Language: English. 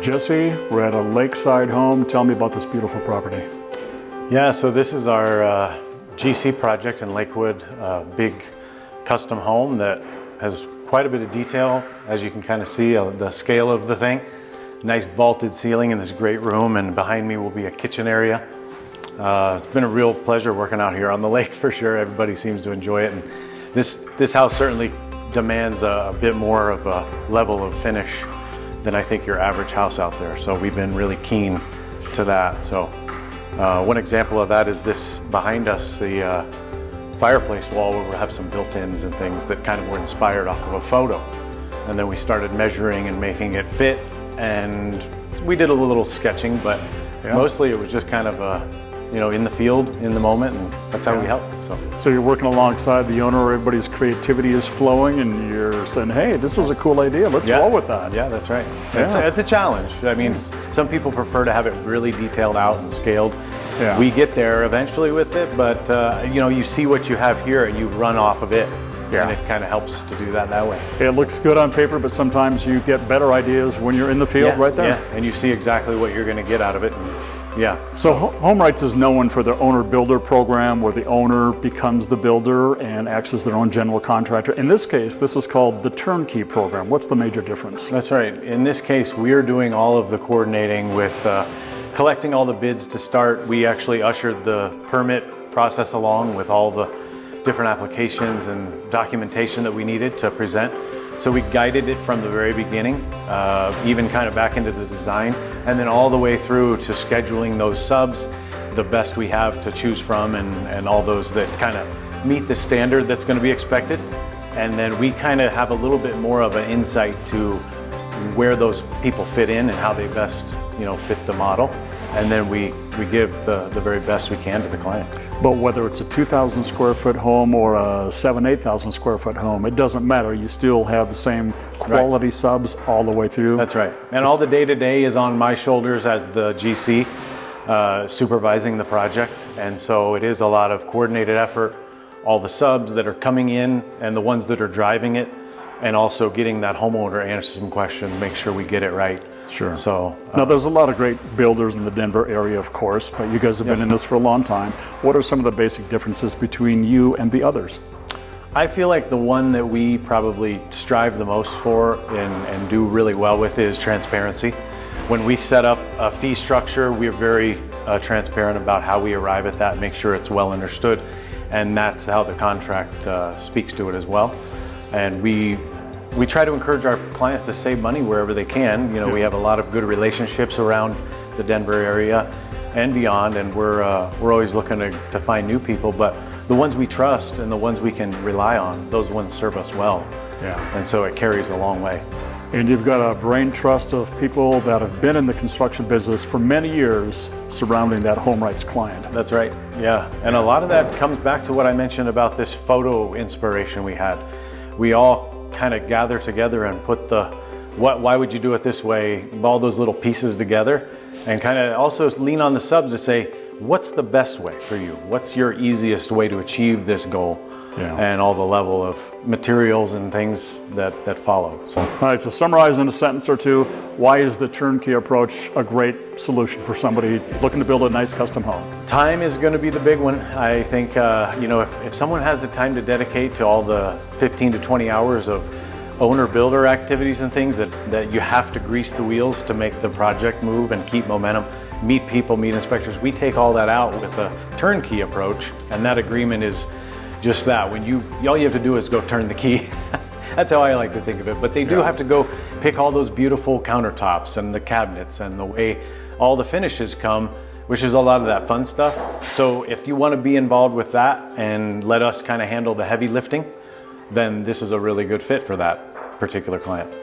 Jesse, we're at a lakeside home. Tell me about this beautiful property. Yeah, so this is our GC project in Lakewood, big custom home that has quite a bit of detail, as you can kind of see the scale of the thing. Nice vaulted ceiling in this great room, and behind me will be a kitchen area. It's been a real pleasure working out here on the lake for sure. Everybody seems to enjoy it, and this house certainly demands a bit more of a level of finish than I think your average house out there. So we've been really keen to that. So one example of that is this behind us, the fireplace wall, where we have some built-ins and things that kind of were inspired off of a photo. And then we started measuring and making it fit, and we did a little sketching, but mostly it was just kind of in the field, in the moment, and that's how we help. So you're working alongside the owner, everybody's creativity is flowing, and you're saying, hey, this is a cool idea, let's roll with that. Yeah, that's right. It's a challenge. I mean, some people prefer to have it really detailed out and scaled. Yeah. We get there eventually with it, but you see what you have here and you run off of it. Yeah. And it kind of helps to do that way. It looks good on paper, but sometimes you get better ideas when you're in the field right there. Yeah, and you see exactly what you're going to get out of it. So HomeWrights is known for their owner-builder program, where the owner becomes the builder and acts as their own general contractor. In this case, this is called the Turnkey Program. What's the major difference? That's right. In this case, we're doing all of the coordinating with collecting all the bids to start. We actually ushered the permit process along with all the different applications and documentation that we needed to present. So we guided it from the very beginning, even kind of back into the design, and then all the way through to scheduling those subs, the best we have to choose from, and all those that kind of meet the standard that's going to be expected. And then we kind of have a little bit more of an insight to where those people fit in and how they best fit the model. And then we give the very best we can to the client. But whether it's a 2,000 square foot home or a 8,000 square foot home, it doesn't matter. You still have the same quality subs all the way through. That's right. And all the day-to-day is on my shoulders as the GC, supervising the project. And so it is a lot of coordinated effort, all the subs that are coming in and the ones that are driving it, and also getting that homeowner answer some questions, make sure we get it right. Sure. So now there's a lot of great builders in the Denver area, of course, but you guys have been in this for a long time. What are some of the basic differences between you and the others? I feel like the one that we probably strive the most for and do really well with is transparency. When we set up a fee structure, we're very transparent about how we arrive at that, make sure it's well understood, and that's how the contract speaks to it as well. And we try to encourage our clients to save money wherever they can. We have a lot of good relationships around the Denver area and beyond, and we're always looking to find new people, but the ones we trust and the ones we can rely on, those ones serve us well. Yeah. And so it carries a long way. And you've got a brain trust of people that have been in the construction business for many years surrounding that HomeWrights client. That's right, yeah. And a lot of that comes back to what I mentioned about this photo inspiration we had. We all kind of gather together and put why would you do it this way, all those little pieces together, and kind of also lean on the subs to say, what's the best way for you? What's your easiest way to achieve this goal? Yeah. And all the level of materials and things that follow. So. All right, so summarize in a sentence or two, why is the turnkey approach a great solution for somebody looking to build a nice custom home? Time is going to be the big one. I think, if someone has the time to dedicate to all the 15 to 20 hours of owner-builder activities and things that you have to grease the wheels to make the project move and keep momentum, meet people, meet inspectors, we take all that out with a turnkey approach, and that agreement is just that. When all you have to do is go turn the key. That's how I like to think of it. But they do have to go pick all those beautiful countertops and the cabinets and the way all the finishes come, which is a lot of that fun stuff. So if you want to be involved with that and let us kind of handle the heavy lifting, then this is a really good fit for that particular client.